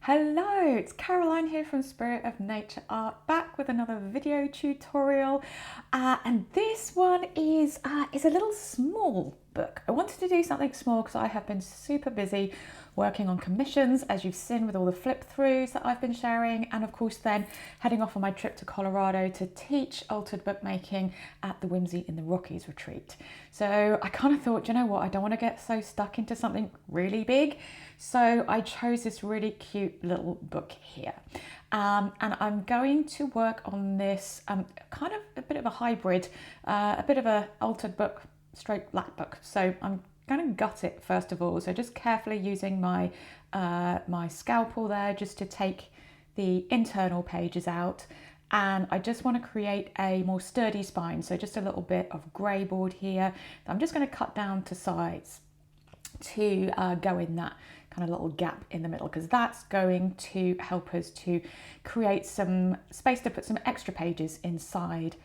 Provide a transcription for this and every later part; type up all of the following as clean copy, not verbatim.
Hello, it's Caroline here from Spirit of Nature Art, back with another video tutorial. And this one is a little small book. I wanted to do something small because I have been super busy working on commissions, as you've seen with all the flip throughs that I've been sharing, and of course then heading off on my trip to Colorado to teach altered bookmaking at the Whimsy in the Rockies Retreat. So I kind of thought, you know what, I don't want to get so stuck into something really big. So I chose this really cute little book here. And I'm going to work on this kind of a bit of a hybrid, a bit of a altered book stroke black book. So I'm going to gut it first of all. So just carefully using my, my scalpel there just to take the internal pages out. And I just want to create a more sturdy spine. So just a little bit of grey board here. I'm just going to cut down to size to go in that kind of little gap in the middle, because that's going to help us to create some space to put some extra pages inside.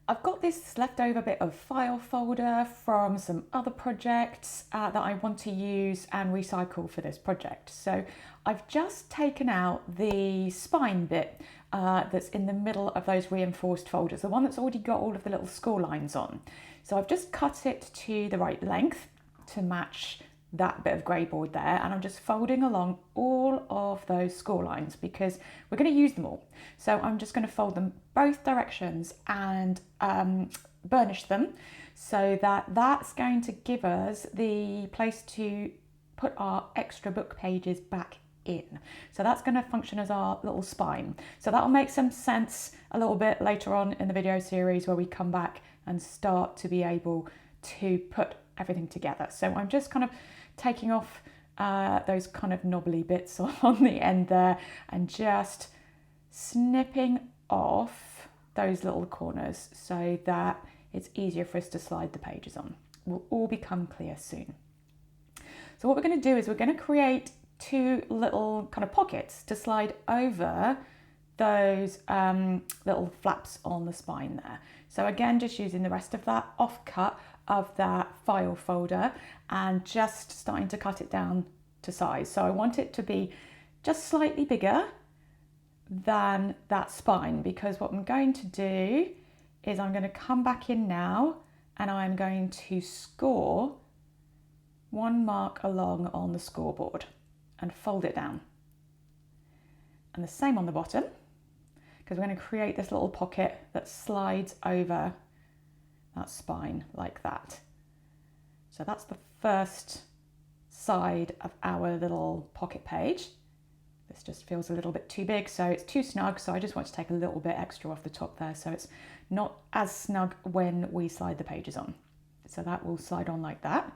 I've got this leftover bit of file folder from some other projects that I want to use and recycle for this project. So I've just taken out the spine bit that's in the middle of those reinforced folders, the one that's already got all of the little score lines on. So I've just cut it to the right length to match that bit of grey board there, and I'm just folding along all of those score lines because we're going to use them all. So I'm just going to fold them both directions and burnish them so that that's going to give us the place to put our extra book pages back in. So that's going to function as our little spine. So that'll make some sense a little bit later on in the video series where we come back and start to be able to put everything together. So I'm just kind of taking off those kind of knobbly bits on the end there and just snipping off those little corners so that it's easier for us to slide the pages on. Will all become clear soon. So what we're going to do is we're going to create two little kind of pockets to slide over those little flaps on the spine there. So again, just using the rest of that offcut of that file folder and just starting to cut it down to size. So I want it to be just slightly bigger than that spine, because what I'm going to do is I'm going to come back in now and I'm going to score one mark along on the scoreboard and fold it down. And the same on the bottom, because we're going to create this little pocket that slides over that spine like that. So that's the first side of our little pocket page. This just feels a little bit too big, so it's too snug, so I just want to take a little bit extra off the top there so it's not as snug when we slide the pages on. So that will slide on like that.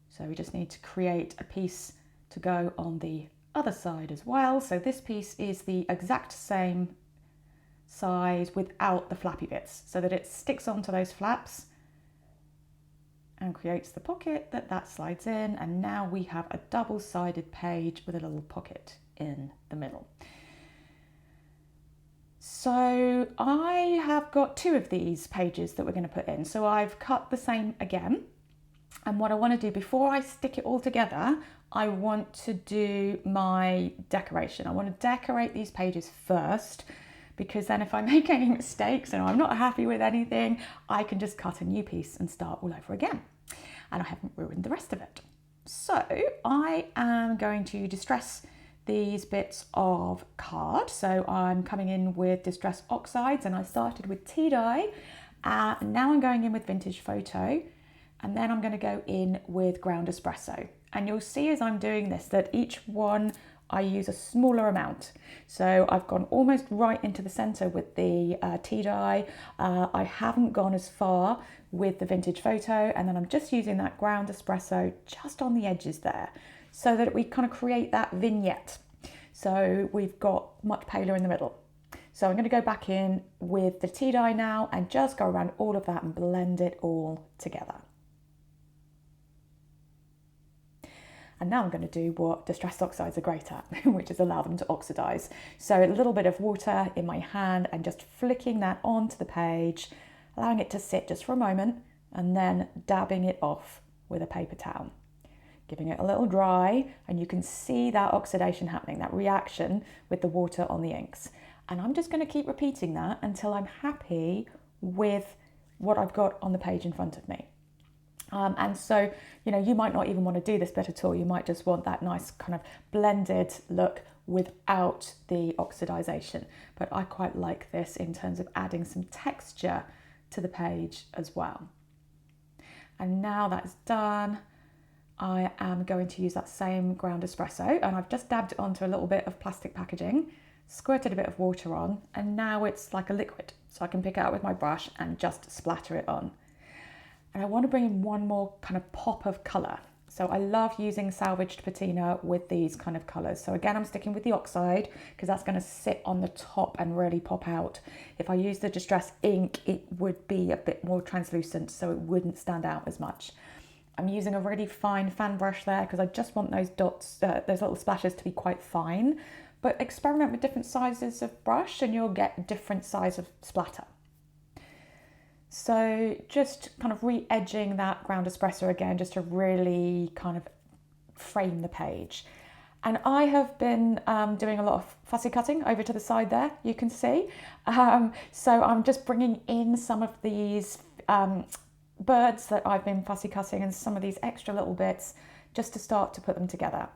So we just need to create a piece to go on the other side as well. So this piece is the exact same size without the flappy bits, so that it sticks onto those flaps and creates the pocket that slides in, and now we have a double-sided page with a little pocket in the middle. So I have got two of these pages that we're going to put in, so I've cut the same again, and what I want to do before I stick it all together, I want to do my decoration. I want to decorate these pages first, because then if I make any mistakes and I'm not happy with anything, I can just cut a new piece and start all over again. And I haven't ruined the rest of it. So I am going to distress these bits of card. So I'm coming in with Distress Oxides, and I started with tea dye. And now I'm going in with Vintage Photo, and then I'm going to go in with Ground Espresso. And you'll see as I'm doing this that each one I use a smaller amount. So I've gone almost right into the center with the tea dye. I haven't gone as far with the Vintage Photo, and then I'm just using that Ground Espresso just on the edges there so that we kind of create that vignette. So we've got much paler in the middle. So I'm going to go back in with the tea dye now and just go around all of that and blend it all together. And now I'm going to do what distressed oxides are great at, which is allow them to oxidize. So a little bit of water in my hand and just flicking that onto the page, allowing it to sit just for a moment, and then dabbing it off with a paper towel. giving it a little dry, and you can see that oxidation happening, that reaction with the water on the inks. And I'm just going to keep repeating that until I'm happy with what I've got on the page in front of me. And so, you know, you might not even want to do this bit at all. You might just want that nice kind of blended look without the oxidization. But I quite like this in terms of adding some texture to the page as well. And now that's done, I am going to use that same ground espresso, and I've just dabbed it onto a little bit of plastic packaging, squirted a bit of water on, and now it's like a liquid. So I can pick it out with my brush and just splatter it on. And I want to bring in one more kind of pop of colour. So I love using salvaged patina with these kind of colours. So again, I'm sticking with the oxide because that's going to sit on the top and really pop out. If I use the distress ink, it would be a bit more translucent, so it wouldn't stand out as much. I'm using a really fine fan brush there because I just want those dots, those little splashes to be quite fine. But experiment with different sizes of brush and you'll get different size of splatter. So just kind of re-edging that ground espresso again, just to really kind of frame the page. And I have been doing a lot of fussy cutting over to the side there, you can see. So I'm just bringing in some of these birds that I've been fussy cutting and some of these extra little bits just to start to put them together.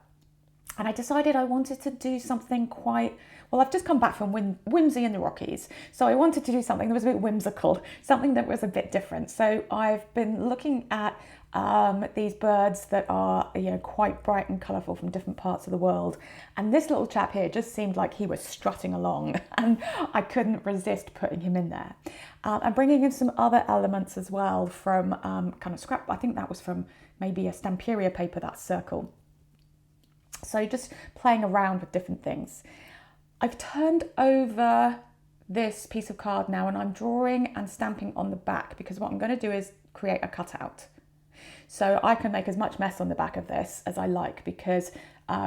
And I decided I wanted to do something quite, well, I've just come back from Whimsy in the Rockies. So I wanted to do something that was a bit whimsical, something that was a bit different. So I've been looking at these birds that are, you know, quite bright and colourful from different parts of the world. And this little chap here just seemed like he was strutting along and I couldn't resist putting him in there. And bringing in some other elements as well from kind of scrap, I think that was from maybe a Stamperia paper, that circle. So just playing around with different things. I've turned over this piece of card now and I'm drawing and stamping on the back because what I'm going to do is create a cutout. So I can make as much mess on the back of this as I like because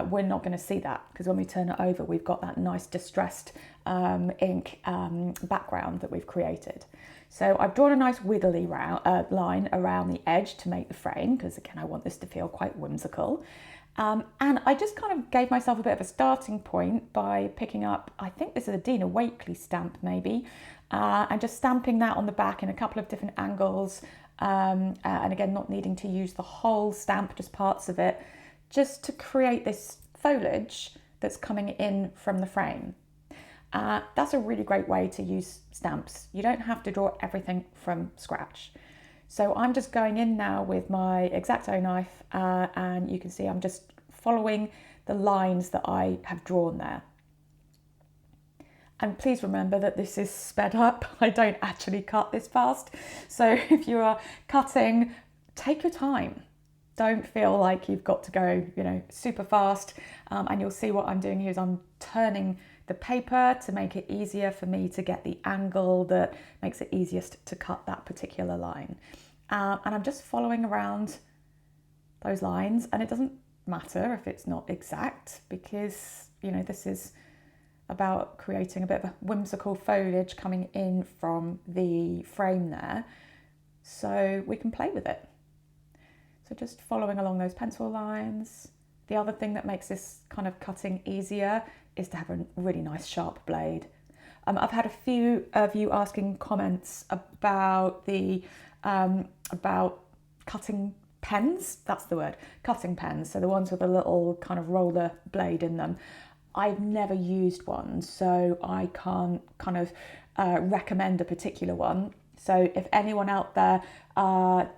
we're not going to see that because when we turn it over we've got that nice distressed ink background that we've created. So I've drawn a nice wiggly line around the edge to make the frame because again I want this to feel quite whimsical. And I just kind of gave myself a bit of a starting point by picking up, I think this is a Dina Wakley stamp maybe, and just stamping that on the back in a couple of different angles. And again, not needing to use the whole stamp, just parts of it, just to create this foliage that's coming in from the frame. That's a really great way to use stamps. You don't have to draw everything from scratch. So I'm just going in now with my X-Acto knife and you can see I'm just following the lines that I have drawn there. And please remember that this is sped up. I don't actually cut this fast. So if you are cutting, take your time. Don't feel like you've got to go, you know, super fast. And you'll see what I'm doing here is I'm turning the paper to make it easier for me to get the angle that makes it easiest to cut that particular line. And I'm just following around those lines, and it doesn't matter if it's not exact because, you know, this is about creating a bit of a whimsical foliage coming in from the frame there, so we can play with it. So just following along those pencil lines. The other thing that makes this kind of cutting easier is to have a really nice sharp blade. I've had a few of you asking comments about the about cutting pens, that's the word, cutting pens, so the ones with a little kind of roller blade in them. I've never used one, so I can't kind of recommend a particular one. So if anyone out there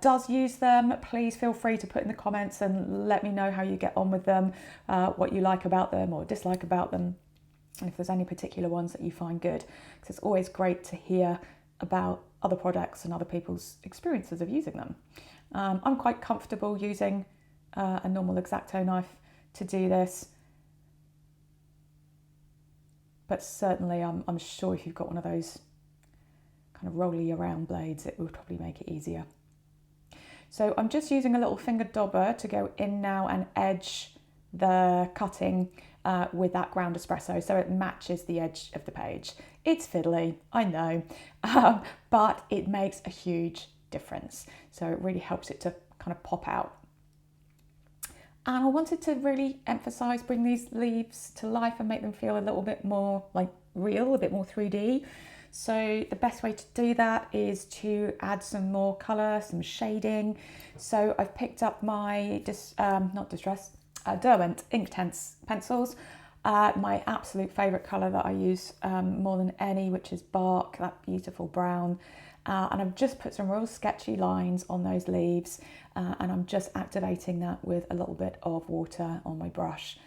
does use them, please feel free to put in the comments and let me know how you get on with them, what you like about them or dislike about them, and if there's any particular ones that you find good, because it's always great to hear about other products and other people's experiences of using them. I'm quite comfortable using a normal X-Acto knife to do this, but certainly I'm sure if you've got one of those kind of rolly around blades, it would probably make it easier. So I'm just using a little finger dobber to go in now and edge the cutting with that ground espresso so it matches the edge of the page. It's fiddly, I know, but it makes a huge difference. So it really helps it to kind of pop out. And I wanted to really emphasize, bring these leaves to life and make them feel a little bit more like real, a bit more 3D. So the best way to do that is to add some more colour, some shading. So I've picked up my, Derwent Inktense pencils. My absolute favourite colour that I use more than any, which is bark, that beautiful brown. And I've just put some real sketchy lines on those leaves, and I'm just activating that with a little bit of water on my brush.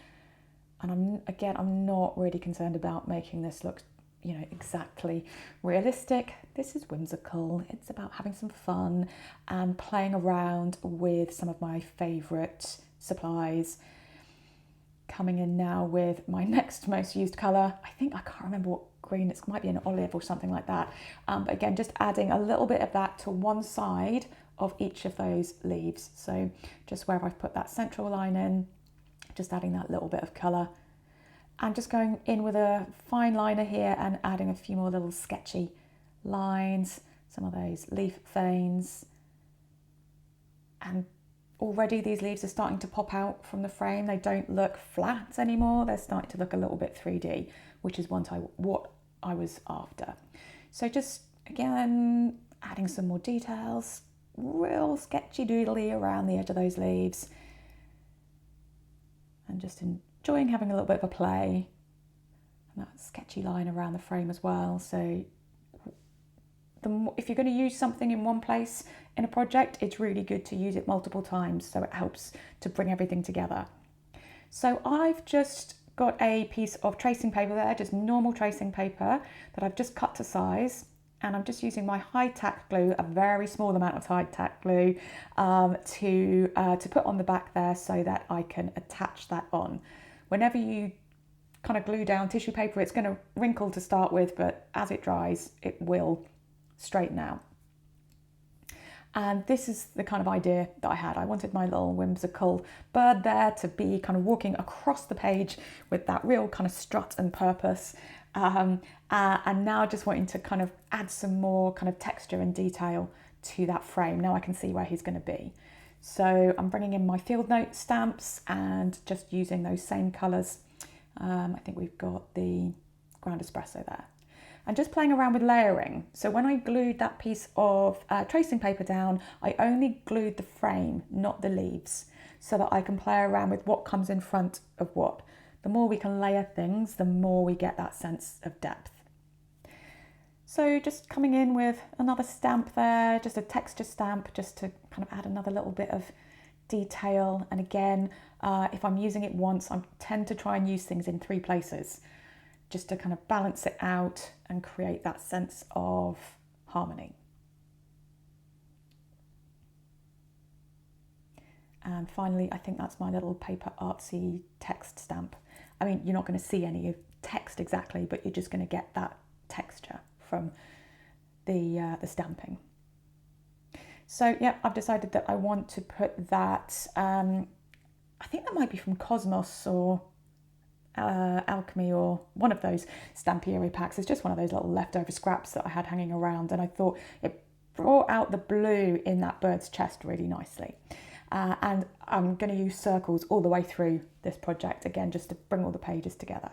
And I'm not really concerned about making this look, exactly realistic. This is whimsical. It's about having some fun and playing around with some of my favourite supplies. Coming in now with my next most used colour. I can't remember what green, it might be an olive or something like that. But again, just adding a little bit of that to one side of each of those leaves. So just where I've put that central line in, just adding that little bit of colour. And just going in with a fine liner here and adding a few more little sketchy lines, some of those leaf veins. And already these leaves are starting to pop out from the frame. They don't look flat anymore. They're starting to look a little bit 3D, which is what I was after. So just, again, adding some more details, real sketchy doodly around the edge of those leaves. And just enjoying having a little bit of a play. And that sketchy line around the frame as well. So if you're going to use something in one place in a project, it's really good to use it multiple times, so it helps to bring everything together. So I've just got a piece of tracing paper there, just normal tracing paper that I've just cut to size, and I'm just using my Hi-Tack glue, a very small amount of Hi-Tack glue, to put on the back there so that I can attach that on. Whenever you kind of glue down tissue paper, it's going to wrinkle to start with, but as it dries, it will straighten out. And this is the kind of idea that I had. I wanted my little whimsical bird there to be kind of walking across the page with that real kind of strut and purpose. And now just wanting to kind of add some more kind of texture and detail to that frame. Now I can see where he's going to be. So I'm bringing in my field note stamps and just using those same colours. I think we've got the ground espresso there. And just playing around with layering. So when I glued that piece of tracing paper down, I only glued the frame, not the leaves, so that I can play around with what comes in front of what. The more we can layer things, the more we get that sense of depth. So just coming in with another stamp there, just a texture stamp, just to kind of add another little bit of detail. And again, if I'm using it once, I tend to try and use things in 3 places, just to kind of balance it out and create that sense of harmony. And finally, I think that's my little paper artsy text stamp. I mean, you're not going to see any text exactly, but you're just going to get that texture from the stamping. So yeah, I've decided that I want to put that, I think that might be from Cosmos or Alchemy or one of those Stamperia packs. It's just one of those little leftover scraps that I had hanging around, and I thought it brought out the blue in that bird's chest really nicely. And I'm going to use circles all the way through this project, again, just to bring all the pages together.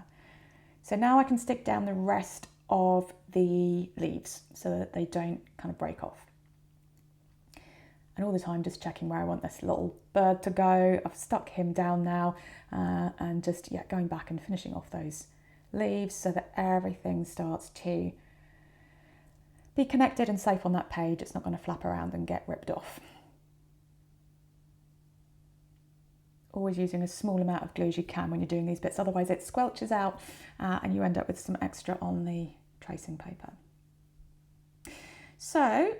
So now I can stick down the rest of the leaves so that they don't kind of break off. And all the time just checking where I want this little bird to go. I've stuck him down now, and just going back and finishing off those leaves so that everything starts to be connected and safe on that page. It's not going to flap around and get ripped off. Always using as small amount of glue as you can when you're doing these bits, otherwise it squelches out and you end up with some extra on the tracing paper. So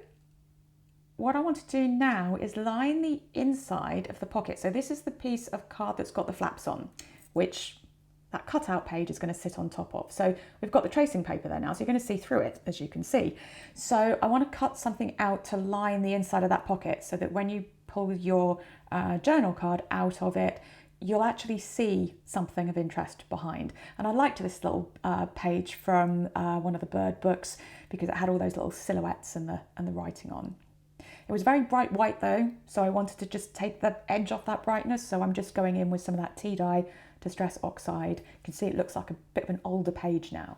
what I want to do now is line the inside of the pocket. So this is the piece of card that's got the flaps on, which that cutout page is going to sit on top of. So we've got the tracing paper there now, so you're going to see through it, as you can see. So I want to cut something out to line the inside of that pocket so that when you pull your journal card out of it, you'll actually see something of interest behind. And I liked this little page from one of the bird books because it had all those little silhouettes and the writing on. It was very bright white though, so I wanted to just take the edge off that brightness. So I'm just going in with some of that tea dye Distress Oxide. You can see it looks like a bit of an older page now.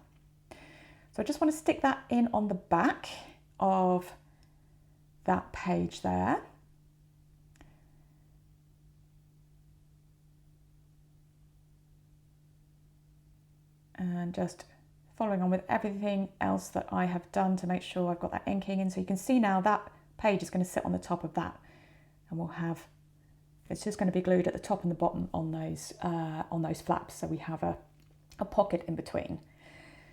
So I just want to stick that in on the back of that page there. And just following on with everything else that I have done to make sure I've got that inking in. So you can see now that page is going to sit on the top of that, and we'll have, it's just going to be glued at the top and the bottom on those flaps, so we have a pocket in between.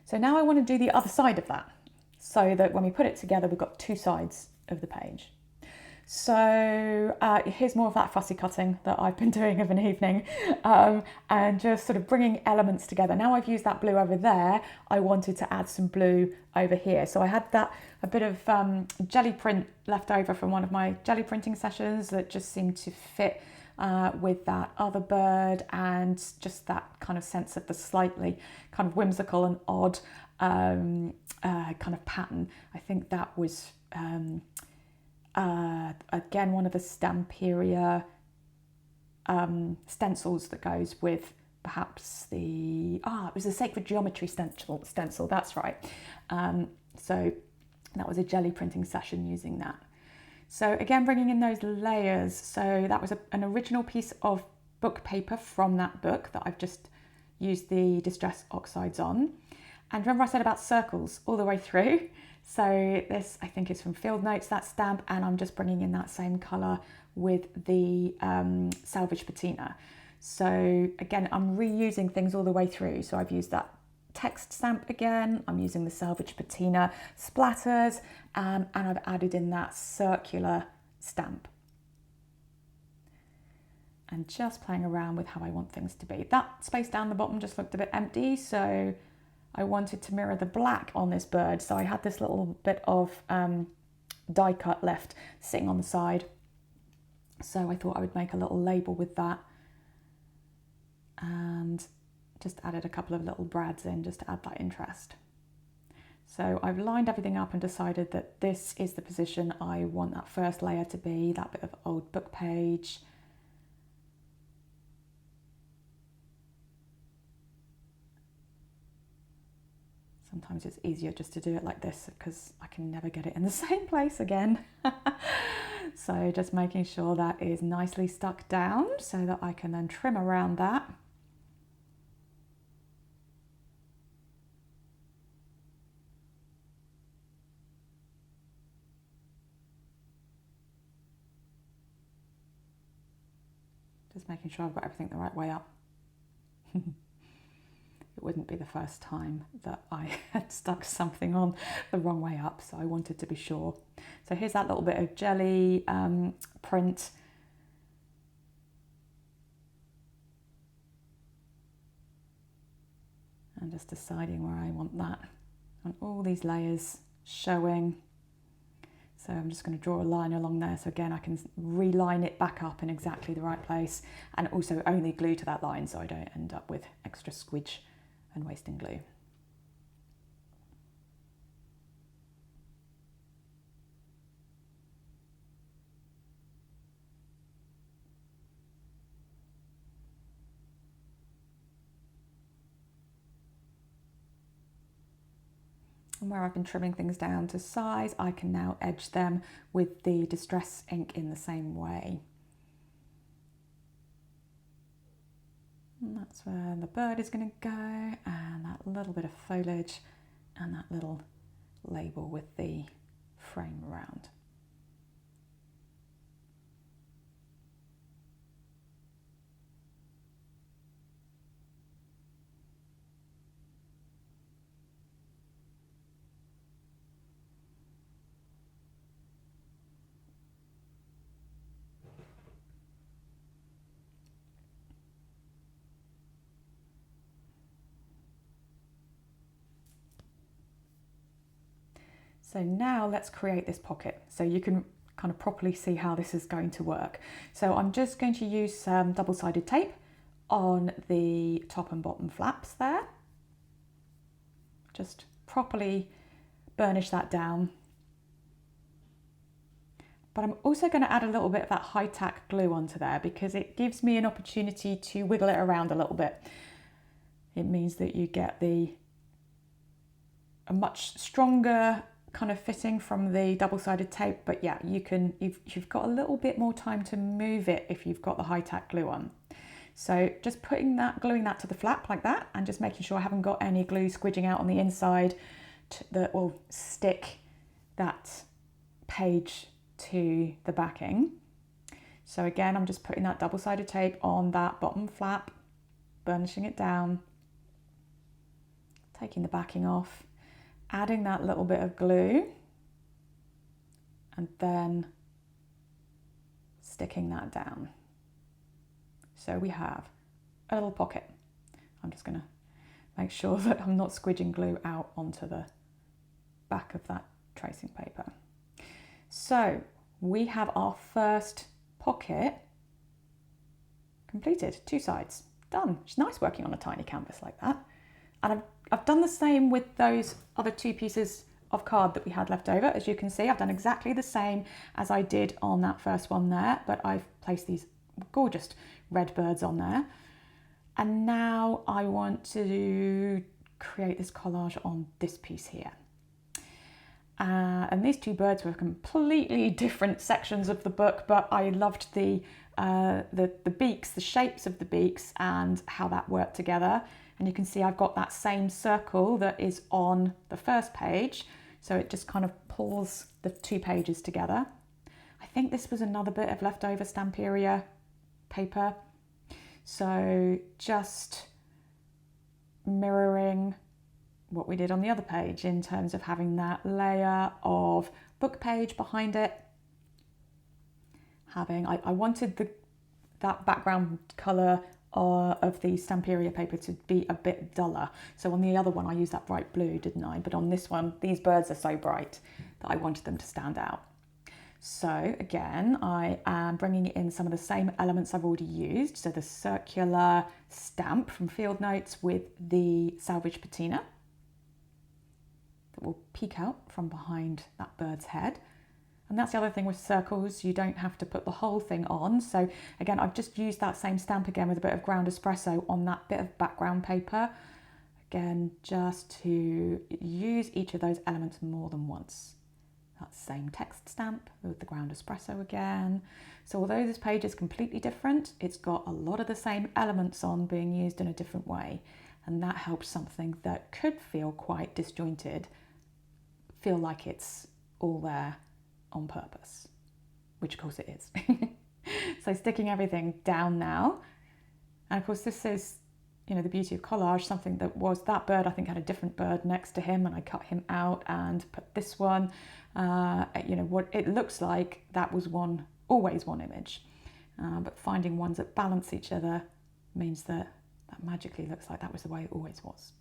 So now I want to do the other side of that, so that when we put it together we've got two sides of the page. So here's more of that fussy cutting that I've been doing of an evening, and just sort of bringing elements together. Now I've used that blue over there, I wanted to add some blue over here. So I had a bit of jelly print left over from one of my jelly printing sessions that just seemed to fit with that other bird, and just that kind of sense of the slightly kind of whimsical and odd kind of pattern. I think that was again one of the Stamperia stencils that goes with perhaps it was a Sacred Geometry stencil, that's right. So that was a jelly printing session using that. So again, bringing in those layers. So that was an original piece of book paper from that book that I've just used the Distress Oxides on. And remember I said about circles all the way through? So this, I think, is from Field Notes, that stamp, and I'm just bringing in that same colour with the Salvage Patina. So again, I'm reusing things all the way through. So I've used that text stamp again, I'm using the Salvage Patina splatters, and I've added in that circular stamp. And just playing around with how I want things to be. That space down the bottom just looked a bit empty, so I wanted to mirror the black on this bird. So I had this little bit of die cut left sitting on the side. So I thought I would make a little label with that. And just added a couple of little brads in just to add that interest. So I've lined everything up and decided that this is the position I want that first layer to be, that bit of old book page. Sometimes it's easier just to do it like this because I can never get it in the same place again. So just making sure that is nicely stuck down so that I can then trim around that. Just making sure I've got everything the right way up. It wouldn't be the first time that I had stuck something on the wrong way up, so I wanted to be sure. So here's that little bit of jelly print. And just deciding where I want that. And all these layers showing. So I'm just going to draw a line along there. So again, I can reline it back up in exactly the right place, and also only glue to that line so I don't end up with extra squidge and wasting glue. And where I've been trimming things down to size, I can now edge them with the Distress ink in the same way. And that's where the bird is going to go, and that little bit of foliage and that little label with the frame around. So now let's create this pocket so you can kind of properly see how this is going to work. So I'm just going to use some double-sided tape on the top and bottom flaps there. Just properly burnish that down. but I'm also going to add a little bit of that Hi-Tack glue onto there because it gives me an opportunity to wiggle it around a little bit. It means that you get a much stronger kind of fitting from the double-sided tape, but yeah, you've got a little bit more time to move it if you've got the Hi-Tack glue on. So just gluing that to the flap like that, and just making sure I haven't got any glue squidging out on the inside that will stick that page to the backing. So again, I'm just putting that double-sided tape on that bottom flap, burnishing it down, taking the backing off, adding that little bit of glue, and then sticking that down. So we have a little pocket. I'm just going to make sure that I'm not squidging glue out onto the back of that tracing paper. So we have our first pocket completed, 2 sides, done. It's nice working on a tiny canvas like that. And I've done the same with those other 2 pieces of card that we had left over. As you can see, I've done exactly the same as I did on that first one there, but I've placed these gorgeous red birds on there. And now I want to create this collage on this piece here. And these 2 birds were completely different sections of the book, but I loved the beaks, the shapes of the beaks and how that worked together. And you can see I've got that same circle that is on the first page. So it just kind of pulls the 2 pages together. I think this was another bit of leftover Stamperia paper. So just mirroring what we did on the other page in terms of having that layer of book page behind it. I wanted that background colour of the Stamperia paper to be a bit duller. So on the other one I used that bright blue, didn't I? But on this one, these birds are so bright that I wanted them to stand out. So again, I am bringing in some of the same elements I've already used. So the circular stamp from Field Notes with the Salvage Patina that will peek out from behind that bird's head. And that's the other thing with circles, you don't have to put the whole thing on. So again, I've just used that same stamp again with a bit of ground espresso on that bit of background paper. Again, just to use each of those elements more than once. That same text stamp with the ground espresso again. So although this page is completely different, it's got a lot of the same elements on being used in a different way. And that helps something that could feel quite disjointed feel like it's all there on purpose, which of course it is. So sticking everything down now. And of course this is, you know, the beauty of collage, something that was that bird, I think had a different bird next to him and I cut him out and put this one, you know, what it looks like that was always one image. But finding ones that balance each other means that magically looks like that was the way it always was.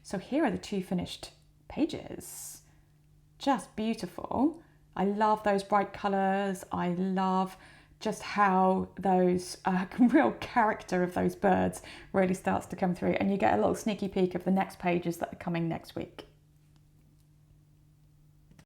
So here are the 2 finished pages. Just beautiful. I love those bright colours. I love just how those real character of those birds really starts to come through, and you get a little sneaky peek of the next pages that are coming next week.